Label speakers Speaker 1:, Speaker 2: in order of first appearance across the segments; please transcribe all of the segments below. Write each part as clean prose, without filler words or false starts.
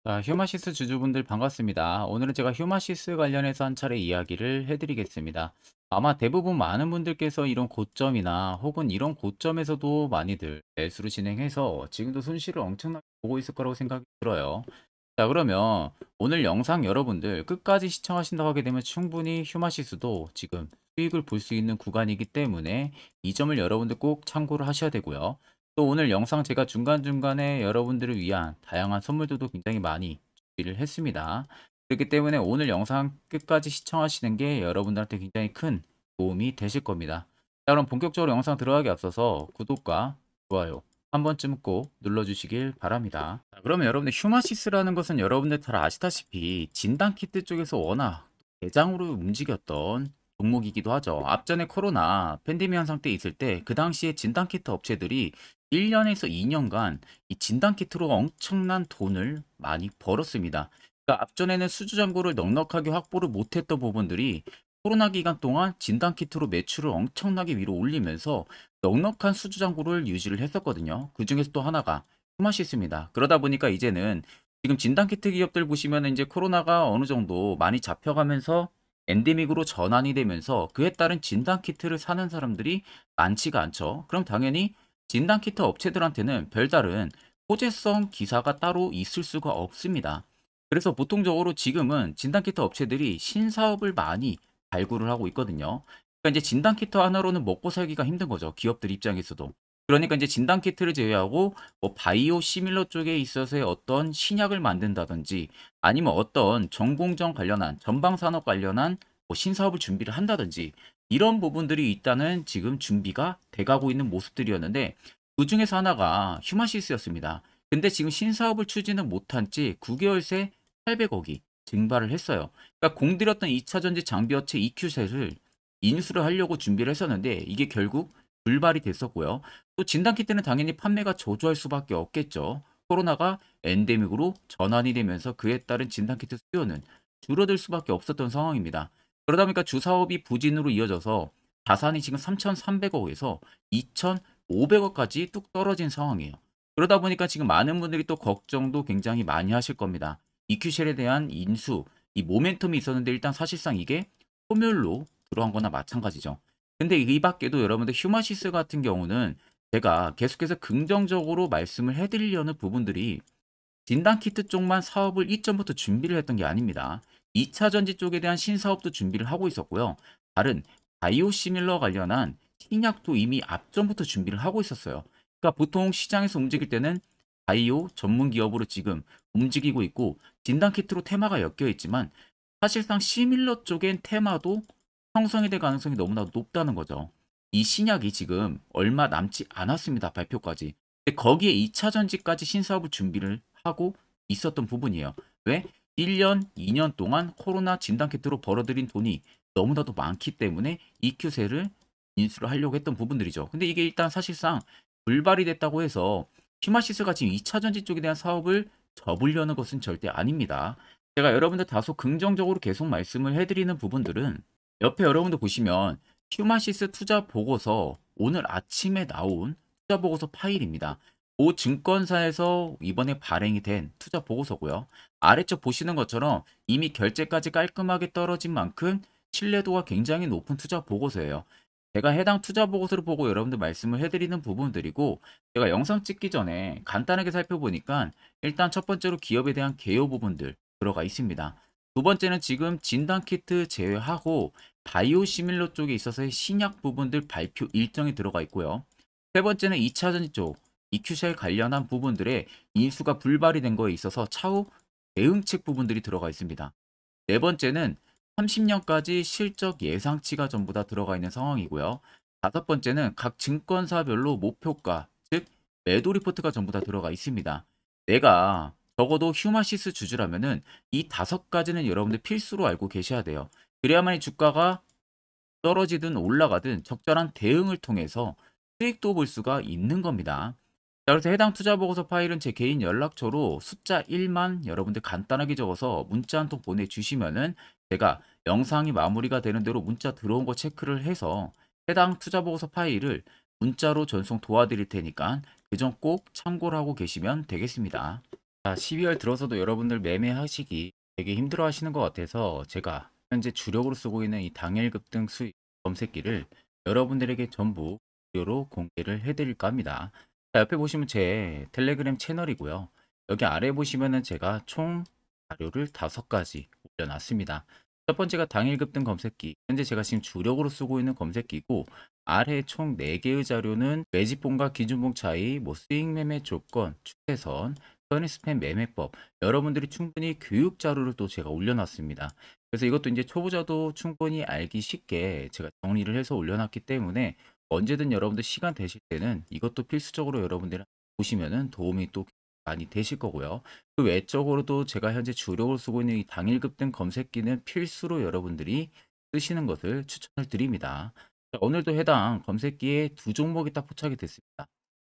Speaker 1: 자, 휴마시스 주주분들 반갑습니다. 오늘은 제가 휴마시스 관련해서 한 차례 이야기를 해드리겠습니다. 아마 대부분 많은 분들께서 이런 고점이나 혹은 이런 고점에서도 많이들 매수를 진행해서 지금도 손실을 엄청나게 보고 있을 거라고 생각이 들어요. 자, 그러면 오늘 영상 여러분들 끝까지 시청하신다고 하게 되면 충분히 휴마시스도 지금 수익을 볼 수 있는 구간이기 때문에 이 점을 여러분들 꼭 참고를 하셔야 되고요. 또 오늘 영상 제가 중간중간에 여러분들을 위한 다양한 선물들도 굉장히 많이 준비를 했습니다. 그렇기 때문에 오늘 영상 끝까지 시청하시는 게 여러분들한테 굉장히 큰 도움이 되실 겁니다. 자, 그럼 본격적으로 영상 들어가기 앞서서 구독과 좋아요 한 번쯤 꼭 눌러주시길 바랍니다. 자, 그러면 여러분들 휴마시스라는 것은 여러분들 잘 아시다시피 진단키트 쪽에서 워낙 대장으로 움직였던 종목이기도 하죠. 앞전에 코로나 팬데믹 현상 때 있을 때 그 당시에 진단키트 업체들이 1년에서 2년간 이 진단키트로 엄청난 돈을 많이 벌었습니다. 그러니까 앞전에는 수주잔고를 넉넉하게 확보를 못했던 부분들이 코로나 기간 동안 진단키트로 매출을 엄청나게 위로 올리면서 넉넉한 수주잔고를 유지를 했었거든요. 그 중에서 또 하나가 휴마시스입니다. 그러다 보니까 이제는 지금 진단키트 기업들 보시면 이제 코로나가 어느 정도 많이 잡혀가면서 엔데믹으로 전환이 되면서 그에 따른 진단키트를 사는 사람들이 많지가 않죠. 그럼 당연히 진단키트 업체들한테는 별다른 호재성 기사가 따로 있을 수가 없습니다. 그래서 보통적으로 지금은 진단키트 업체들이 신사업을 많이 발굴을 하고 있거든요. 그러니까 이제 진단키트 하나로는 먹고 살기가 힘든 거죠. 기업들 입장에서도. 그러니까 이제 진단키트를 제외하고 뭐 바이오 시밀러 쪽에 있어서의 어떤 신약을 만든다든지 아니면 어떤 전공정 관련한 전방산업 관련한 뭐 신사업을 준비를 한다든지 이런 부분들이 일단은 지금 준비가 돼가고 있는 모습들이었는데 그 중에서 하나가 휴마시스였습니다. 근데 지금 신사업을 추진은 못한 지 9개월 새 800억이 증발을 했어요. 그러니까 공들였던 2차 전지 장비업체 EQ셋을 인수를 하려고 준비를 했었는데 이게 결국 불발이 됐었고요. 또 진단키트는 당연히 판매가 저조할 수밖에 없겠죠. 코로나가 엔데믹으로 전환이 되면서 그에 따른 진단키트 수요는 줄어들 수밖에 없었던 상황입니다. 그러다 보니까 주사업이 부진으로 이어져서 자산이 지금 3,300억에서 2,500억까지 뚝 떨어진 상황이에요. 그러다 보니까 지금 많은 분들이 또 걱정도 굉장히 많이 하실 겁니다. EQ쉘에 대한 인수, 이 모멘텀이 있었는데 일단 사실상 이게 소멸로 들어간 거나 마찬가지죠. 근데 이 밖에도 여러분들 휴마시스 같은 경우는 제가 계속해서 긍정적으로 말씀을 해드리려는 부분들이 진단키트 쪽만 사업을 이전부터 준비를 했던 게 아닙니다. 2차 전지 쪽에 대한 신사업도 준비를 하고 있었고요. 다른 바이오시밀러 관련한 신약도 이미 앞전부터 준비를 하고 있었어요. 그러니까 보통 시장에서 움직일 때는 바이오 전문 기업으로 지금 움직이고 있고 진단키트로 테마가 엮여 있지만 사실상 시밀러 쪽엔 테마도 형성이 될 가능성이 너무나 높다는 거죠. 이 신약이 지금 얼마 남지 않았습니다. 발표까지. 근데 거기에 2차 전지까지 신사업을 준비를 하고 있었던 부분이에요. 왜? 1년, 2년 동안 코로나 진단키트로 벌어들인 돈이 너무나도 많기 때문에 EQ세를 인수를 하려고 했던 부분들이죠. 근데 이게 일단 사실상 불발이 됐다고 해서 휴마시스가 지금 2차 전지 쪽에 대한 사업을 접으려는 것은 절대 아닙니다. 제가 여러분들 다소 긍정적으로 계속 말씀을 해드리는 부분들은 옆에 여러분들 보시면 휴마시스 투자 보고서 오늘 아침에 나온 투자 보고서 파일입니다. 모 증권사에서 이번에 발행이 된 투자 보고서고요. 아래쪽 보시는 것처럼 이미 결제까지 깔끔하게 떨어진 만큼 신뢰도가 굉장히 높은 투자 보고서예요. 제가 해당 투자 보고서를 보고 여러분들 말씀을 해드리는 부분들이고 제가 영상 찍기 전에 간단하게 살펴보니까 일단 첫 번째로 기업에 대한 개요 부분들 들어가 있습니다. 두 번째는 지금 진단키트 제외하고 바이오시밀러 쪽에 있어서의 신약 부분들 발표 일정이 들어가 있고요. 세 번째는 2차 전지 쪽 EQ쉘 관련한 부분들의 인수가 불발이 된 거에 있어서 차후 대응책 부분들이 들어가 있습니다. 네 번째는 30년까지 실적 예상치가 전부 다 들어가 있는 상황이고요. 다섯 번째는 각 증권사별로 목표가, 즉 매도 리포트가 전부 다 들어가 있습니다. 내가 적어도 휴마시스 주주라면은 이 다섯 가지는 여러분들 필수로 알고 계셔야 돼요. 그래야만 주가가 떨어지든 올라가든 적절한 대응을 통해서 수익도 볼 수가 있는 겁니다. 자, 그래서 해당 투자 보고서 파일은 제 개인 연락처로 숫자 1만 여러분들 간단하게 적어서 문자 한 통 보내주시면은 제가 영상이 마무리가 되는 대로 문자 들어온 거 체크를 해서 해당 투자 보고서 파일을 문자로 전송 도와드릴 테니까 그 점 꼭 참고를 하고 계시면 되겠습니다. 자, 12월 들어서도 여러분들 매매하시기 되게 힘들어 하시는 것 같아서 제가 현재 주력으로 쓰고 있는 이 당일 급등 수익 검색기를 여러분들에게 전부 무료로 공개를 해드릴까 합니다. 자, 옆에 보시면 제 텔레그램 채널이고요. 여기 아래 보시면은 제가 총 자료를 5가지 올려놨습니다. 첫 번째가 당일 급등 검색기. 현재 제가 지금 주력으로 쓰고 있는 검색기고, 아래 총 4개의 자료는 매집봉과 기준봉 차이, 뭐 수익 매매 조건, 추세선, 선의 스팸 매매법, 여러분들이 충분히 교육 자료를 또 제가 올려놨습니다. 그래서 이것도 이제 초보자도 충분히 알기 쉽게 제가 정리를 해서 올려놨기 때문에 언제든 여러분들 시간 되실 때는 이것도 필수적으로 여러분들 보시면은 도움이 또 많이 되실 거고요. 그 외적으로도 제가 현재 주력으로 쓰고 있는 이 당일급 등 검색기는 필수로 여러분들이 쓰시는 것을 추천을 드립니다. 자, 오늘도 해당 검색기에 두 종목이 딱 포착이 됐습니다.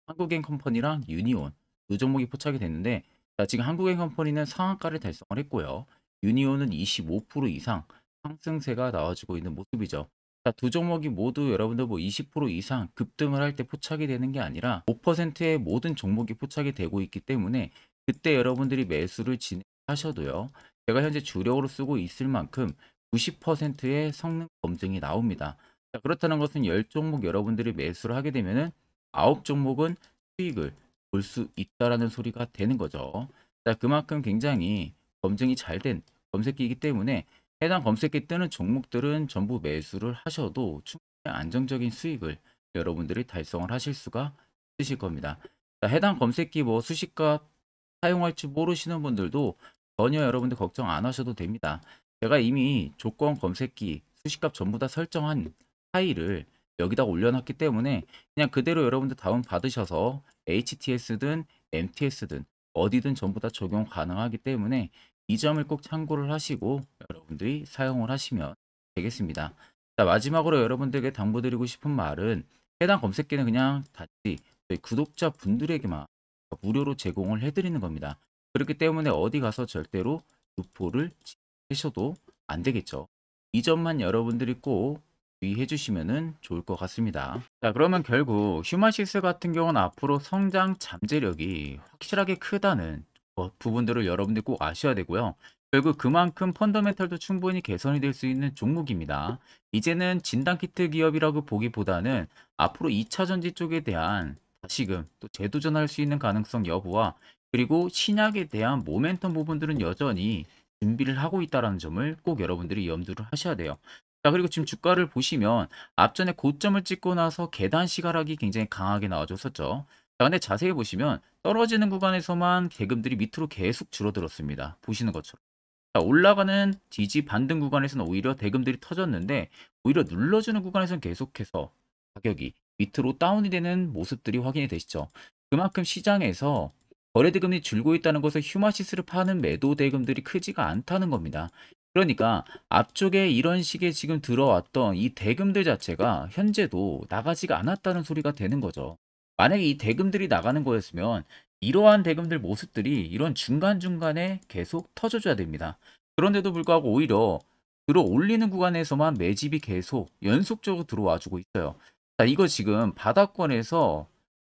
Speaker 1: 한국엔컴퍼니랑 유니온 두 종목이 포착이 됐는데, 자, 지금 한국엔컴퍼니는 상한가를 달성을 했고요. 유니온은 25% 이상 상승세가 나와주고 있는 모습이죠. 자, 두 종목이 모두 여러분들 뭐 20% 이상 급등을 할 때 포착이 되는 게 아니라 5%의 모든 종목이 포착이 되고 있기 때문에 그때 여러분들이 매수를 진행하셔도요, 제가 현재 주력으로 쓰고 있을 만큼 90%의 성능 검증이 나옵니다. 자, 그렇다는 것은 10종목 여러분들이 매수를 하게 되면은 9종목은 수익을 볼 수 있다라는 소리가 되는 거죠. 자, 그만큼 굉장히 검증이 잘 된 검색기이기 때문에 해당 검색기 뜨는 종목들은 전부 매수를 하셔도 충분히 안정적인 수익을 여러분들이 달성을 하실 수가 있으실 겁니다. 자, 해당 검색기 뭐 수식값 사용할지 모르시는 분들도 전혀 여러분들 걱정 안 하셔도 됩니다. 제가 이미 조건 검색기 수식값 전부 다 설정한 파일을 여기다 올려놨기 때문에 그냥 그대로 여러분들 다운 받으셔서 HTS든 MTS든 어디든 전부 다 적용 가능하기 때문에 이 점을 꼭 참고를 하시고 여러분들이 사용을 하시면 되겠습니다. 자, 마지막으로 여러분들에게 당부드리고 싶은 말은 해당 검색기는 그냥 단지 저희 구독자 분들에게만 무료로 제공을 해드리는 겁니다. 그렇기 때문에 어디 가서 절대로 루포를 하셔도 안 되겠죠. 이 점만 여러분들이 꼭 주의해 주시면 좋을 것 같습니다. 자, 그러면 결국 휴마시스 같은 경우는 앞으로 성장 잠재력이 확실하게 크다는 부분들을 여러분들이 꼭 아셔야 되고요. 결국 그만큼 펀더멘털도 충분히 개선이 될 수 있는 종목입니다. 이제는 진단키트 기업이라고 보기보다는 앞으로 2차 전지 쪽에 대한 다시금 또 재도전할 수 있는 가능성 여부와, 그리고 신약에 대한 모멘텀 부분들은 여전히 준비를 하고 있다는 점을 꼭 여러분들이 염두를 하셔야 돼요. 자, 그리고 지금 주가를 보시면 앞전에 고점을 찍고 나서 계단 시가락이 굉장히 강하게 나와줬었죠. 자, 근데 자세히 보시면 떨어지는 구간에서만 대금들이 밑으로 계속 줄어들었습니다. 보시는 것처럼. 자, 올라가는 지지 반등 구간에서는 오히려 대금들이 터졌는데, 오히려 눌러주는 구간에서는 계속해서 가격이 밑으로 다운이 되는 모습들이 확인이 되시죠. 그만큼 시장에서 거래 대금이 줄고 있다는 것은 휴마시스를 파는 매도 대금들이 크지가 않다는 겁니다. 그러니까 앞쪽에 이런 식의 지금 들어왔던 이 대금들 자체가 현재도 나가지가 않았다는 소리가 되는 거죠. 만약에 이 대금들이 나가는 거였으면 이러한 대금들 모습들이 이런 중간중간에 계속 터져줘야 됩니다. 그런데도 불구하고 오히려 들어 올리는 구간에서만 매집이 계속 연속적으로 들어와 주고 있어요. 자, 이거 지금 바닥권에서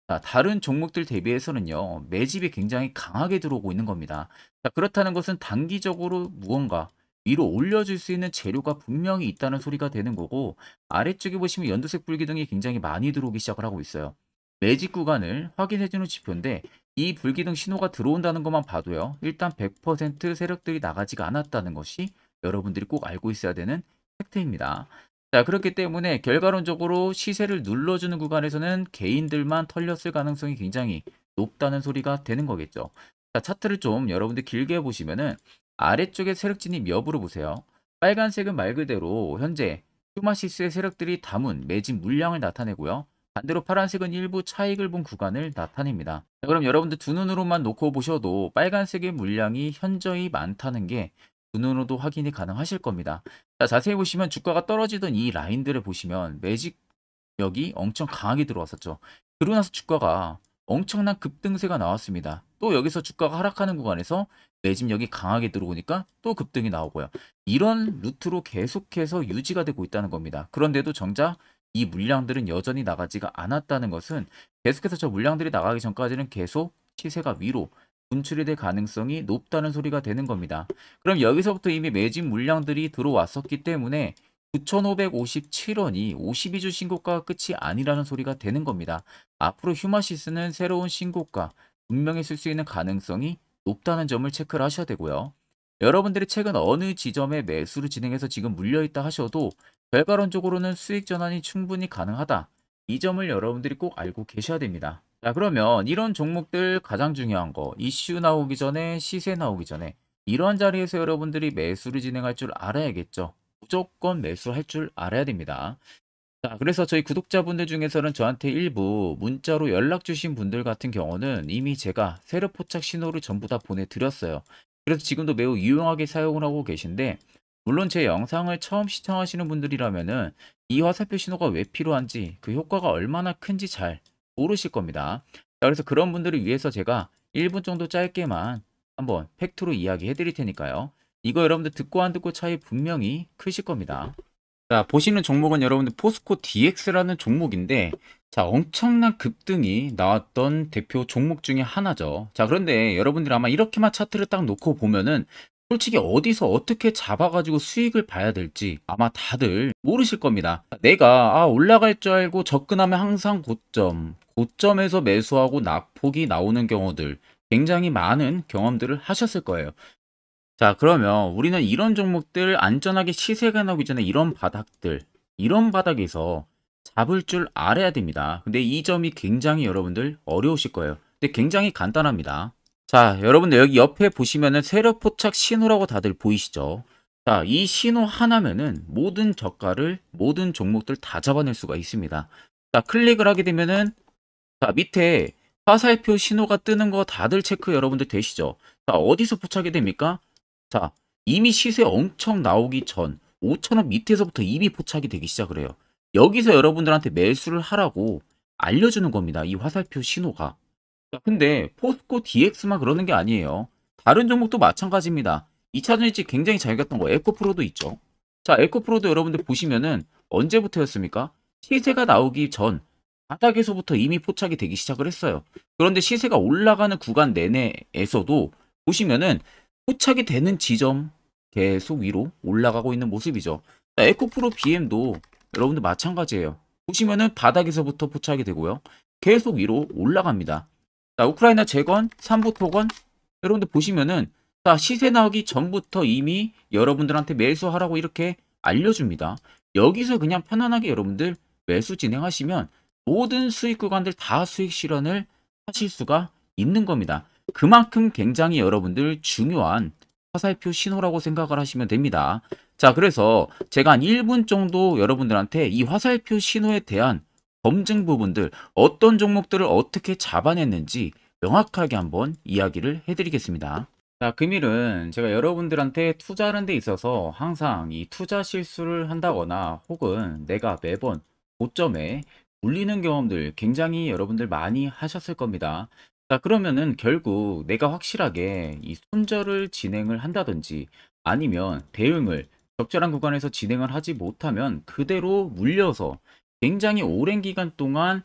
Speaker 1: 자, 다른 종목들 대비해서는요, 매집이 굉장히 강하게 들어오고 있는 겁니다. 자, 그렇다는 것은 단기적으로 무언가 위로 올려줄 수 있는 재료가 분명히 있다는 소리가 되는 거고, 아래쪽에 보시면 연두색 불기둥이 굉장히 많이 들어오기 시작을 하고 있어요. 매집 구간을 확인해주는 지표인데, 이 불기둥 신호가 들어온다는 것만 봐도요, 일단 100% 세력들이 나가지가 않았다는 것이 여러분들이 꼭 알고 있어야 되는 팩트입니다. 자, 그렇기 때문에 결과론적으로 시세를 눌러주는 구간에서는 개인들만 털렸을 가능성이 굉장히 높다는 소리가 되는 거겠죠. 자, 차트를 좀 여러분들 길게 보시면은 아래쪽에 세력 진입 여부를 보세요. 빨간색은 말 그대로 현재 휴마시스의 세력들이 담은 매집 물량을 나타내고요. 반대로 파란색은 일부 차익을 본 구간을 나타냅니다. 자, 그럼 여러분들 두 눈으로만 놓고 보셔도 빨간색의 물량이 현저히 많다는 게 두 눈으로도 확인이 가능하실 겁니다. 자, 자세히 보시면 주가가 떨어지던 이 라인들을 보시면 매집력이 엄청 강하게 들어왔었죠. 그러고 나서 주가가 엄청난 급등세가 나왔습니다. 또 여기서 주가가 하락하는 구간에서 매집력이 강하게 들어오니까 또 급등이 나오고요. 이런 루트로 계속해서 유지가 되고 있다는 겁니다. 그런데도 정작 이 물량들은 여전히 나가지가 않았다는 것은 계속해서 저 물량들이 나가기 전까지는 계속 시세가 위로 분출이 될 가능성이 높다는 소리가 되는 겁니다. 그럼 여기서부터 이미 매집 물량들이 들어왔었기 때문에 9,557원이 52주 신고가가 끝이 아니라는 소리가 되는 겁니다. 앞으로 휴마시스는 새로운 신고가 분명히 쓸 수 있는 가능성이 높다는 점을 체크를 하셔야 되고요. 여러분들이 최근 어느 지점에 매수를 진행해서 지금 물려있다 하셔도 결과론적으로는 수익 전환이 충분히 가능하다. 이 점을 여러분들이 꼭 알고 계셔야 됩니다. 자, 그러면 이런 종목들 가장 중요한 거, 이슈 나오기 전에, 시세 나오기 전에 이런 자리에서 여러분들이 매수를 진행할 줄 알아야겠죠. 무조건 매수할 줄 알아야 됩니다. 자, 그래서 저희 구독자분들 중에서는 저한테 일부 문자로 연락 주신 분들 같은 경우는 이미 제가 세력 포착 신호를 전부 다 보내드렸어요. 그래서 지금도 매우 유용하게 사용을 하고 계신데, 물론 제 영상을 처음 시청하시는 분들이라면은 이 화살표 신호가 왜 필요한지, 그 효과가 얼마나 큰지 잘 모르실 겁니다. 자, 그래서 그런 분들을 위해서 제가 1분 정도 짧게만 한번 팩트로 이야기해 드릴 테니까요. 이거 여러분들 듣고 안 듣고 차이 분명히 크실 겁니다. 자, 보시는 종목은 여러분들 포스코 DX라는 종목인데, 자, 엄청난 급등이 나왔던 대표 종목 중에 하나죠. 자, 그런데 여러분들이 아마 이렇게만 차트를 딱 놓고 보면은 솔직히 어디서 어떻게 잡아가지고 수익을 봐야 될지 아마 다들 모르실 겁니다. 내가 올라갈 줄 알고 접근하면 항상 고점에서 매수하고 낙폭이 나오는 경우들 굉장히 많은 경험들을 하셨을 거예요. 자, 그러면 우리는 이런 종목들 안전하게 시세가 나오기 전에 이런 바닥에서 잡을 줄 알아야 됩니다. 근데 이 점이 굉장히 여러분들 어려우실 거예요. 근데 굉장히 간단합니다. 자, 여러분들 여기 옆에 보시면은 세력 포착 신호라고 다들 보이시죠? 자, 이 신호 하나면은 모든 저가를, 모든 종목들 다 잡아낼 수가 있습니다. 자, 클릭을 하게 되면은, 자, 밑에 화살표 신호가 뜨는 거 다들 체크 여러분들 되시죠? 자, 어디서 포착이 됩니까? 자, 이미 시세 엄청 나오기 전 5,000원 밑에서부터 이미 포착이 되기 시작을 해요. 여기서 여러분들한테 매수를 하라고 알려주는 겁니다. 이 화살표 신호가. 자, 근데 포스코 DX만 그러는 게 아니에요. 다른 종목도 마찬가지입니다. 2차전지 굉장히 잘 갔던 거 에코프로도 있죠. 자, 에코프로도 여러분들 보시면은 언제부터였습니까? 시세가 나오기 전 바닥에서부터 이미 포착이 되기 시작을 했어요. 그런데 시세가 올라가는 구간 내내에서도 보시면은 포착이 되는 지점 계속 위로 올라가고 있는 모습이죠. 자, 에코프로 BM도 여러분들 마찬가지예요. 보시면은 바닥에서부터 포착이 되고요. 계속 위로 올라갑니다. 자, 우크라이나 재건, 삼부 토건 여러분들 보시면은 자, 시세 나오기 전부터 이미 여러분들한테 매수하라고 이렇게 알려줍니다. 여기서 그냥 편안하게 여러분들 매수 진행하시면 모든 수익 구간들 다 수익 실현을 하실 수가 있는 겁니다. 그만큼 굉장히 여러분들 중요한 화살표 신호라고 생각을 하시면 됩니다. 자, 그래서 제가 한 1분 정도 여러분들한테 이 화살표 신호에 대한 검증 부분들, 어떤 종목들을 어떻게 잡아냈는지 명확하게 한번 이야기를 해드리겠습니다. 자, 금일은 제가 여러분들한테 투자하는 데 있어서 항상 이 투자 실수를 한다거나 혹은 내가 매번 고점에 물리는 경험들 굉장히 여러분들 많이 하셨을 겁니다. 자, 그러면은 결국 내가 확실하게 이 손절을 진행을 한다든지 아니면 대응을 적절한 구간에서 진행을 하지 못하면 그대로 물려서 굉장히 오랜 기간 동안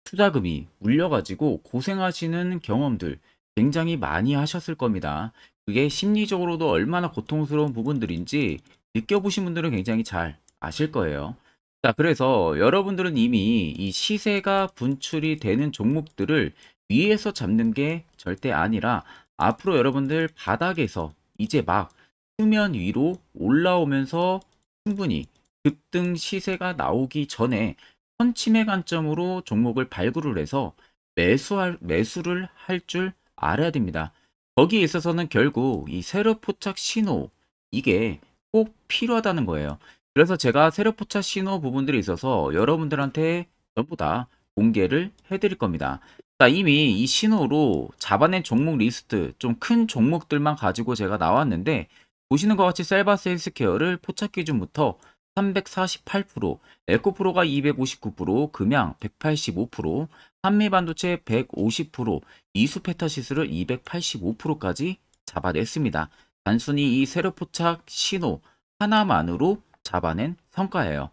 Speaker 1: 투자금이 물려가지고 고생하시는 경험들 굉장히 많이 하셨을 겁니다. 그게 심리적으로도 얼마나 고통스러운 부분들인지 느껴보신 분들은 굉장히 잘 아실 거예요. 자, 그래서 여러분들은 이미 이 시세가 분출이 되는 종목들을 위에서 잡는 게 절대 아니라 앞으로 여러분들 바닥에서 이제 막 수면 위로 올라오면서 충분히 급등 시세가 나오기 전에 선침해 관점으로 종목을 발굴을 해서 매수를 할 줄 알아야 됩니다. 거기에 있어서는 결국 이 세력 포착 신호 이게 꼭 필요하다는 거예요. 그래서 제가 세력 포착 신호 부분들이 있어서 여러분들한테 전부 다 공개를 해드릴 겁니다. 자, 이미 이 신호로 잡아낸 종목 리스트 좀 큰 종목들만 가지고 제가 나왔는데 보시는 것 같이 셀바스 헬스케어를 포착 기준부터 348%, 에코프로가 259%, 금양 185%, 한미반도체 150%, 이수페타시스를 285%까지 잡아냈습니다. 단순히 이 세력 포착 신호 하나만으로 잡아낸 성과예요.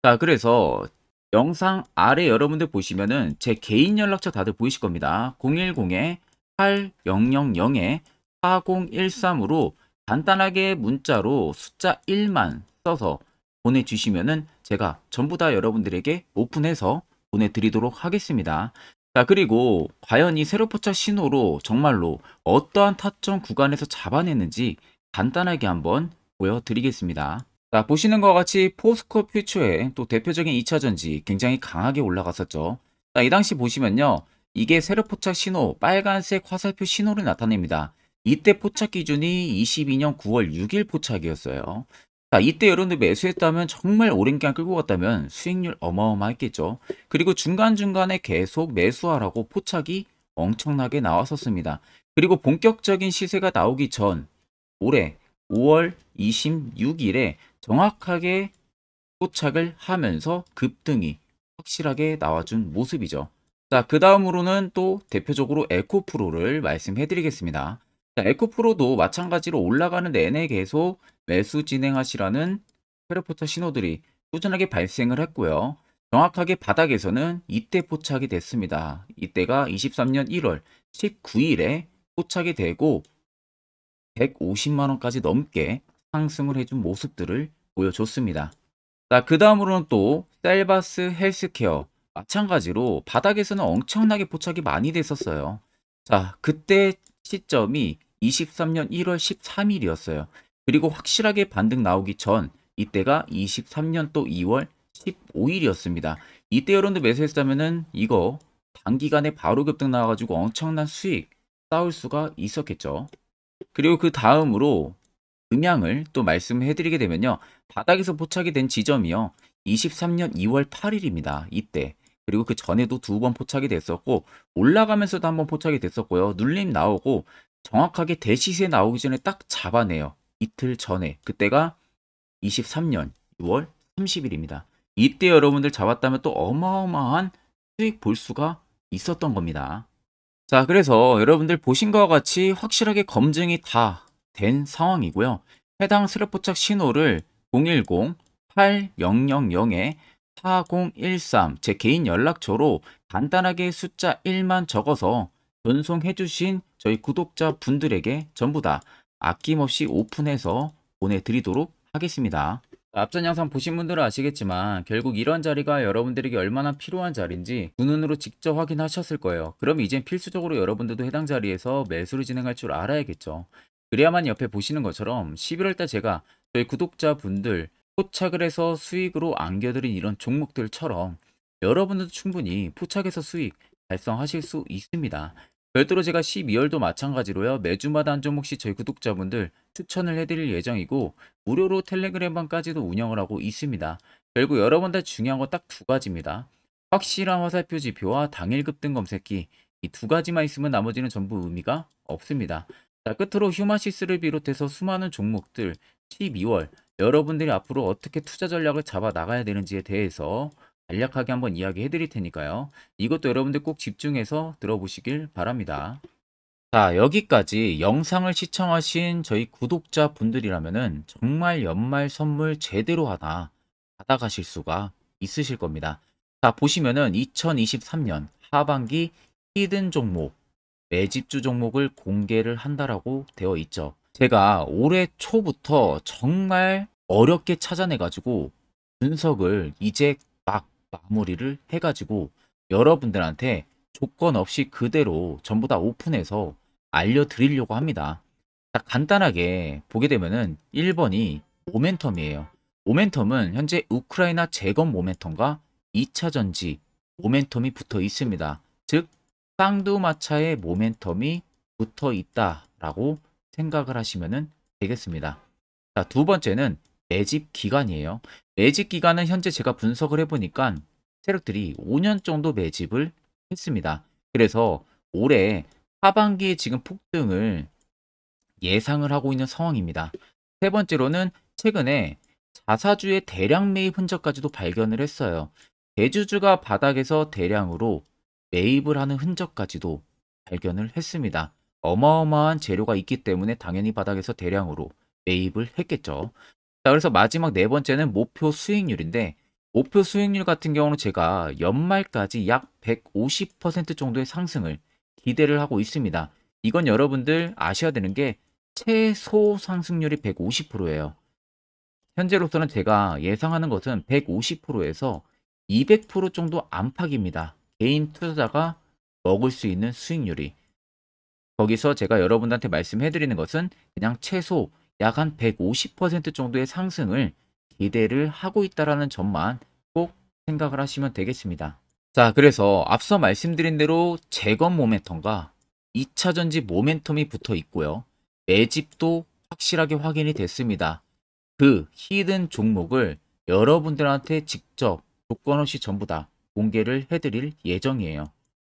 Speaker 1: 자, 그래서 영상 아래 여러분들 보시면은 제 개인 연락처 다들 보이실 겁니다. 8000에 4013으로 간단하게 문자로 숫자 1만 써서 보내주시면은 제가 전부 다 여러분들에게 오픈해서 보내드리도록 하겠습니다. 자, 그리고 과연 이 세로 포착 신호로 정말로 어떠한 타점 구간에서 잡아냈는지 간단하게 한번 보여드리겠습니다. 자, 보시는 것과 같이 포스코 퓨처의 또 대표적인 2차 전지 굉장히 강하게 올라갔었죠. 자, 이 당시 보시면요. 이게 세로 포착 신호, 빨간색 화살표 신호를 나타냅니다. 이때 포착 기준이 22년 9월 6일 포착이었어요. 자, 이때 여러분들 매수했다면 정말 오랜 기간 끌고 갔다면 수익률 어마어마했겠죠. 그리고 중간중간에 계속 매수하라고 포착이 엄청나게 나왔었습니다. 그리고 본격적인 시세가 나오기 전 올해 5월 26일에 정확하게 포착을 하면서 급등이 확실하게 나와준 모습이죠. 자, 그 다음으로는 또 대표적으로 에코프로를 말씀해 드리겠습니다. 자, 에코프로도 마찬가지로 올라가는 내내 계속 매수 진행하시라는 페르포터 신호들이 꾸준하게 발생을 했고요. 정확하게 바닥에서는 이때 포착이 됐습니다. 이때가 23년 1월 19일에 포착이 되고 150만원까지 넘게 상승을 해준 모습들을 보여줬습니다. 자, 그 다음으로는 또 셀바스 헬스케어 마찬가지로 바닥에서는 엄청나게 포착이 많이 됐었어요. 자, 그때 시점이 23년 1월 13일이었어요. 그리고 확실하게 반등 나오기 전 이때가 23년 또 2월 15일이었습니다. 이때 여러분들 매수했다면은 이거 단기간에 바로 급등 나와가지고 엄청난 수익 쌓을 수가 있었겠죠. 그리고 그 다음으로 음향을 또 말씀해 드리게 되면요. 바닥에서 포착이 된 지점이요. 23년 2월 8일입니다. 이때. 그리고 그 전에도 2번 포착이 됐었고 올라가면서도 한번 포착이 됐었고요. 눌림 나오고 정확하게 대시세 나오기 전에 딱 잡아내요. 이틀 전에. 그때가 23년 6월 30일입니다. 이때 여러분들 잡았다면 또 어마어마한 수익 볼 수가 있었던 겁니다. 자, 그래서 여러분들 보신 것과 같이 확실하게 검증이 다 된 상황이고요. 해당 스랩 포착 신호를 010-8000-4013 제 개인 연락처로 간단하게 숫자 1만 적어서 전송해 주신 저희 구독자 분들에게 전부 다 아낌없이 오픈해서 보내드리도록 하겠습니다. 앞전 영상 보신 분들은 아시겠지만 결국 이런 자리가 여러분들에게 얼마나 필요한 자리인지 두 눈으로 직접 확인하셨을 거예요. 그럼 이젠 필수적으로 여러분들도 해당 자리에서 매수를 진행할 줄 알아야겠죠. 그래야만 옆에 보시는 것처럼 11월달 제가 저희 구독자분들 포착을 해서 수익으로 안겨드린 이런 종목들처럼 여러분들도 충분히 포착해서 수익 달성하실 수 있습니다. 별도로 제가 12월도 마찬가지로요. 매주마다 한 종목씩 저희 구독자분들 추천을 해드릴 예정이고 무료로 텔레그램방까지도 운영을 하고 있습니다. 결국 여러분들 중요한 건 딱 두 가지입니다. 확실한 화살표 지표와 당일 급등 검색기 이 두 가지만 있으면 나머지는 전부 의미가 없습니다. 자, 끝으로 휴마시스를 비롯해서 수많은 종목들 12월 여러분들이 앞으로 어떻게 투자 전략을 잡아 나가야 되는지에 대해서 간략하게 한번 이야기해 드릴 테니까요. 이것도 여러분들 꼭 집중해서 들어보시길 바랍니다. 자, 여기까지 영상을 시청하신 저희 구독자 분들이라면은 정말 연말 선물 제대로 하나 받아가실 수가 있으실 겁니다. 자, 보시면은 2023년 하반기 히든 종목 매집주 종목을 공개를 한다라고 되어 있죠. 제가 올해 초부터 정말 어렵게 찾아내가지고 분석을 이제 막 마무리를 해가지고 여러분들한테 조건 없이 그대로 전부 다 오픈해서 알려드리려고 합니다. 자, 간단하게 보게 되면은 1번이 모멘텀이에요. 모멘텀은 현재 우크라이나 재건 모멘텀과 2차 전지 모멘텀이 붙어 있습니다. 즉 쌍두마차의 모멘텀이 붙어 있다라고 생각을 하시면 되겠습니다. 자, 두 번째는 매집 기간이에요. 매집 기간은 현재 제가 분석을 해보니까 세력들이 5년 정도 매집을 했습니다. 그래서 올해 하반기에 지금 폭등을 예상을 하고 있는 상황입니다. 세 번째로는 최근에 자사주의 대량 매입 흔적까지도 발견을 했어요. 대주주가 바닥에서 대량으로 매입을 하는 흔적까지도 발견을 했습니다. 어마어마한 재료가 있기 때문에 당연히 바닥에서 대량으로 매입을 했겠죠. 자, 그래서 마지막 네 번째는 목표 수익률인데 목표 수익률 같은 경우는 제가 연말까지 약 150% 정도의 상승을 기대를 하고 있습니다. 이건 여러분들 아셔야 되는 게 최소 상승률이 150%예요. 현재로서는 제가 예상하는 것은 150%에서 200% 정도 안팎입니다. 개인 투자자가 먹을 수 있는 수익률이. 거기서 제가 여러분들한테 말씀해 드리는 것은 그냥 최소 약 한 150% 정도의 상승을 기대를 하고 있다라는 점만 꼭 생각을 하시면 되겠습니다. 자, 그래서 앞서 말씀드린 대로 재건 모멘텀과 2차 전지 모멘텀이 붙어 있고요. 매집도 확실하게 확인이 됐습니다. 그 히든 종목을 여러분들한테 직접 조건 없이 전부 다 공개를 해드릴 예정이에요.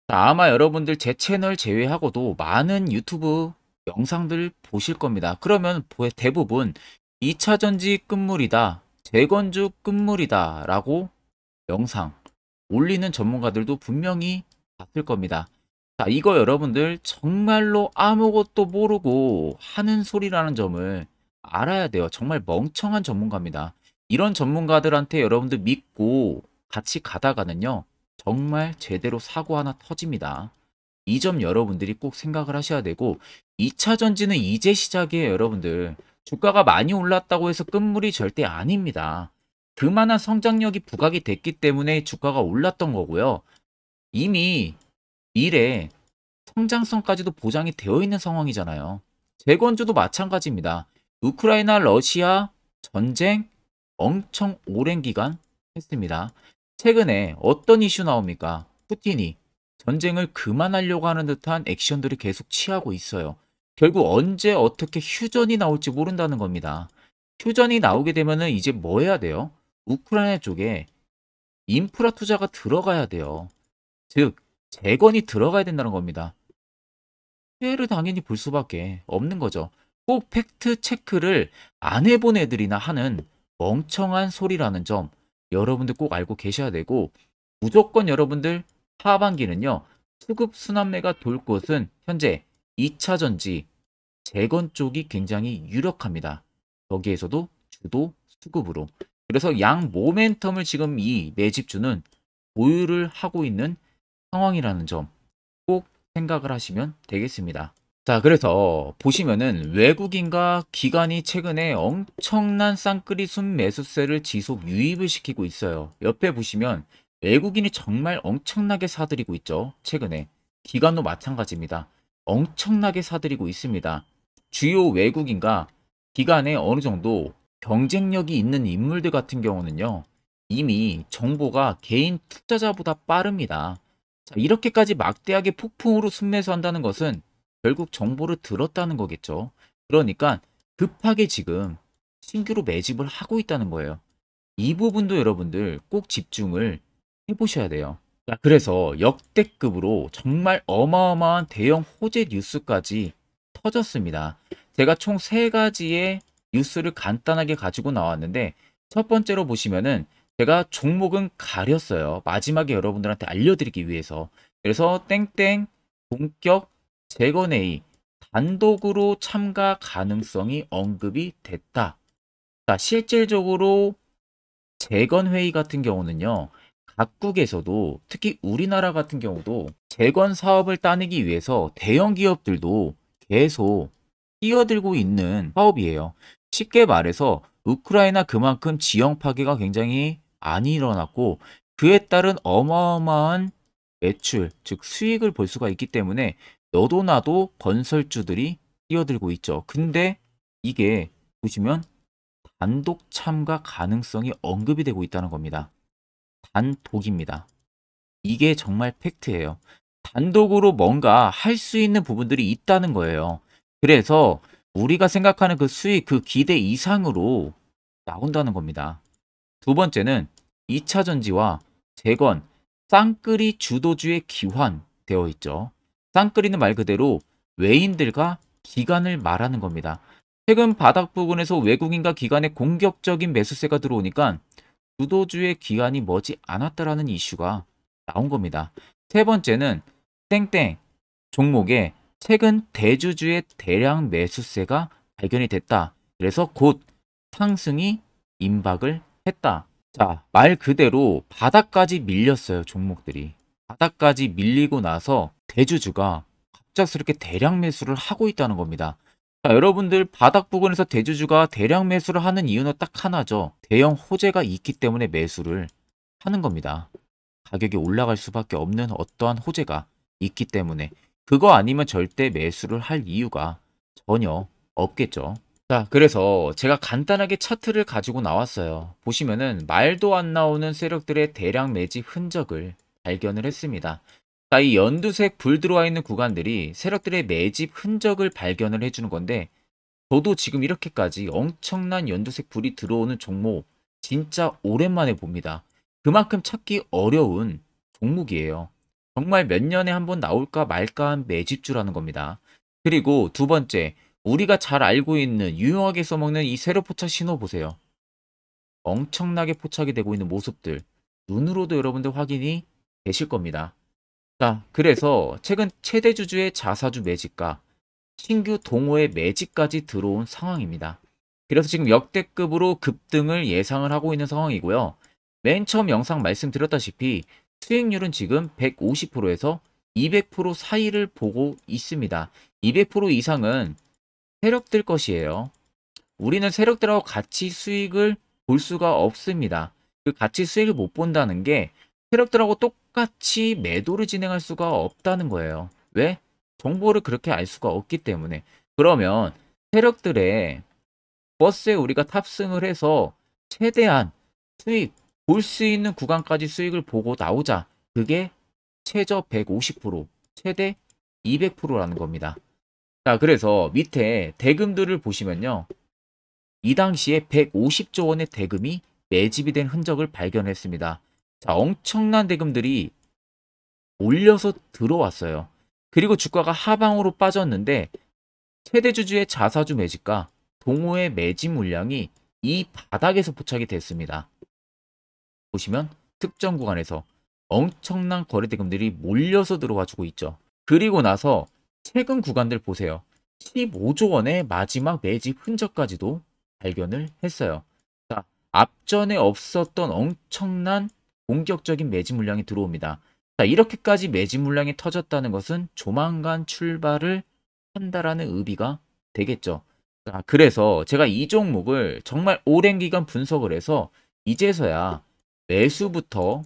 Speaker 1: 자, 아마 여러분들 제 채널 제외하고도 많은 유튜브 영상들 보실 겁니다. 그러면 대부분 2차 전지 끝물이다, 재건주 끝물이다 라고 영상 올리는 전문가들도 분명히 봤을 겁니다. 자, 이거 여러분들 정말로 아무것도 모르고 하는 소리라는 점을 알아야 돼요. 정말 멍청한 전문가입니다. 이런 전문가들한테 여러분들 믿고 같이 가다가는요, 정말 제대로 사고 하나 터집니다. 이 점 여러분들이 꼭 생각을 하셔야 되고, 2차 전지는 이제 시작이에요, 여러분들. 주가가 많이 올랐다고 해서 끝물이 절대 아닙니다. 그만한 성장력이 부각이 됐기 때문에 주가가 올랐던 거고요. 이미 미래 성장성까지도 보장이 되어 있는 상황이잖아요. 재건주도 마찬가지입니다. 우크라이나 러시아 전쟁 엄청 오랜 기간 했습니다. 최근에 어떤 이슈 나옵니까? 푸틴이 전쟁을 그만하려고 하는 듯한 액션들을 계속 취하고 있어요. 결국 언제 어떻게 휴전이 나올지 모른다는 겁니다. 휴전이 나오게 되면은 이제 뭐 해야 돼요? 우크라이나 쪽에 인프라 투자가 들어가야 돼요. 즉, 재건이 들어가야 된다는 겁니다. 피해를 당연히 볼 수밖에 없는 거죠. 꼭 팩트 체크를 안 해본 애들이나 하는 멍청한 소리라는 점 여러분들 꼭 알고 계셔야 되고, 무조건 여러분들 하반기는요, 수급 순환매가 돌 곳은 현재 2차 전지, 재건 쪽이 굉장히 유력합니다. 거기에서도 주도 수급으로. 그래서 양 모멘텀을 지금 이 매집주는 보유를 하고 있는 상황이라는 점 꼭 생각을 하시면 되겠습니다. 자, 그래서 보시면은 외국인과 기관이 최근에 엄청난 쌍끌이 순매수세를 지속 유입을 시키고 있어요. 옆에 보시면 외국인이 정말 엄청나게 사들이고 있죠. 최근에. 기관도 마찬가지입니다. 엄청나게 사들이고 있습니다. 주요 외국인과 기관에 어느 정도 경쟁력이 있는 인물들 같은 경우는요, 이미 정보가 개인 투자자보다 빠릅니다. 자, 이렇게까지 막대하게 폭풍으로 순매수한다는 것은 결국 정보를 들었다는 거겠죠. 그러니까 급하게 지금 신규로 매집을 하고 있다는 거예요. 이 부분도 여러분들 꼭 집중을 해보셔야 돼요. 자, 그래서 역대급으로 정말 어마어마한 대형 호재 뉴스까지 터졌습니다. 제가 총 3가지의 뉴스를 간단하게 가지고 나왔는데, 첫 번째로 보시면은 제가 종목은 가렸어요. 마지막에 여러분들한테 알려드리기 위해서. 그래서 땡땡 본격 재건회의 단독으로 참가 가능성이 언급이 됐다. 자, 실질적으로 재건회의 같은 경우는요, 각국에서도 특히 우리나라 같은 경우도 재건 사업을 따내기 위해서 대형 기업들도 계속 뛰어들고 있는 사업이에요. 쉽게 말해서 우크라이나 그만큼 지형 파괴가 굉장히 많이 일어났고, 그에 따른 어마어마한 매출, 즉 수익을 볼 수가 있기 때문에 너도 나도 건설주들이 뛰어들고 있죠. 근데 이게 보시면 단독 참가 가능성이 언급이 되고 있다는 겁니다. 단독입니다. 이게 정말 팩트예요. 단독으로 뭔가 할 수 있는 부분들이 있다는 거예요. 그래서 우리가 생각하는 그 수익, 그 기대 이상으로 나온다는 겁니다. 두 번째는 2차 전지와 재건, 쌍끌이 주도주의 기환되어 있죠. 쌍끌이는 말 그대로 외인들과 기관을 말하는 겁니다. 최근 바닥 부근에서 외국인과 기관의 공격적인 매수세가 들어오니까 주도주의 기관이 머지 않았다라는 이슈가 나온 겁니다. 세 번째는 땡땡 종목에 최근 대주주의 대량 매수세가 발견이 됐다. 그래서 곧 상승이 임박을 했다. 자, 말 그대로 바닥까지 밀렸어요, 종목들이. 바닥까지 밀리고 나서 대주주가 갑작스럽게 대량 매수를 하고 있다는 겁니다. 자, 여러분들 바닥 부근에서 대주주가 대량 매수를 하는 이유는 딱 하나죠. 대형 호재가 있기 때문에 매수를 하는 겁니다. 가격이 올라갈 수밖에 없는 어떠한 호재가 있기 때문에 그거 아니면 절대 매수를 할 이유가 전혀 없겠죠. 자, 그래서 제가 간단하게 차트를 가지고 나왔어요. 보시면은 말도 안 나오는 세력들의 대량 매집 흔적을 발견을 했습니다. 자, 이 연두색 불 들어와 있는 구간들이 세력들의 매집 흔적을 발견을 해주는 건데, 저도 지금 이렇게까지 엄청난 연두색 불이 들어오는 종목 진짜 오랜만에 봅니다. 그만큼 찾기 어려운 종목이에요. 정말 몇 년에 한 번 나올까 말까 한 매집주라는 겁니다. 그리고 두 번째, 우리가 잘 알고 있는 유용하게 써먹는 이 세로 포착 신호 보세요. 엄청나게 포착이 되고 있는 모습들 눈으로도 여러분들 확인이 되실 겁니다. 자, 그래서 최근 최대 주주의 자사주 매집과 신규 동호회 매집까지 들어온 상황입니다. 그래서 지금 역대급으로 급등을 예상을 하고 있는 상황이고요. 맨 처음 영상 말씀드렸다시피 수익률은 지금 150%에서 200% 사이를 보고 있습니다. 200% 이상은 세력들 것이에요. 우리는 세력들하고 같이 수익을 볼 수가 없습니다. 그 같이 수익을 못 본다는 게 세력들하고 똑같이 매도를 진행할 수가 없다는 거예요. 왜? 정보를 그렇게 알 수가 없기 때문에. 그러면 세력들의 버스에 우리가 탑승을 해서 최대한 수익 볼 수 있는 구간까지 수익을 보고 나오자. 그게 최저 150%, 최대 200%라는 겁니다. 자, 그래서 밑에 대금들을 보시면요. 이 당시에 150조 원의 대금이 매집이 된 흔적을 발견했습니다. 자, 엄청난 대금들이 올려서 들어왔어요. 그리고 주가가 하방으로 빠졌는데 최대 주주의 자사주 매집과 동호회 매집 물량이 이 바닥에서 포착이 됐습니다. 보시면 특정 구간에서 엄청난 거래 대금들이 몰려서 들어와 주고 있죠. 그리고 나서 최근 구간들 보세요. 15조 원의 마지막 매집 흔적까지도 발견을 했어요. 자, 앞전에 없었던 엄청난 공격적인 매집 물량이 들어옵니다. 자, 이렇게까지 매집 물량이 터졌다는 것은 조만간 출발을 한다라는 의미가 되겠죠. 자, 그래서 제가 이 종목을 정말 오랜 기간 분석을 해서 이제서야 매수부터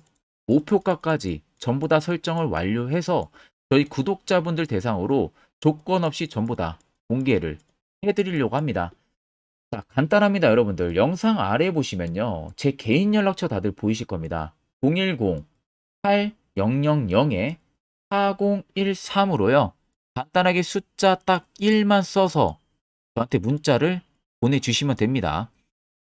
Speaker 1: 목표가까지 전부 다 설정을 완료해서 저희 구독자분들 대상으로 조건 없이 전부 다 공개를 해드리려고 합니다. 자, 간단합니다, 여러분들. 영상 아래 보시면요. 제 개인 연락처 다들 보이실 겁니다. 010-8013-4013으로요. 간단하게 숫자 딱 1만 써서 저한테 문자를 보내주시면 됩니다.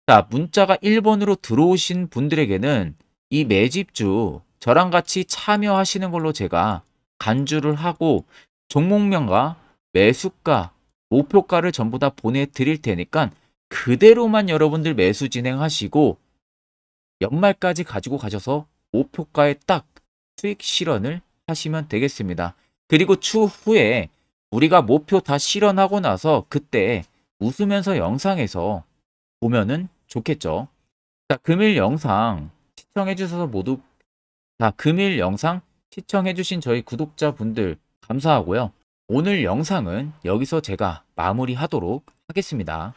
Speaker 1: 자, 문자가 1번으로 들어오신 분들에게는 이 매집주 저랑 같이 참여하시는 걸로 제가 간주를 하고 종목명과 매수가, 목표가를 전부 다 보내드릴 테니까 그대로만 여러분들 매수 진행하시고 연말까지 가지고 가셔서 목표가에 딱 수익 실현을 하시면 되겠습니다. 그리고 추후에 우리가 목표 다 실현하고 나서 그때 웃으면서 영상에서 보면은 좋겠죠. 자, 금일 영상 시청해 주셔서 모두 금일 영상 시청해 주신 저희 구독자분들 감사하고요. 오늘 영상은 여기서 제가 마무리하도록 하겠습니다.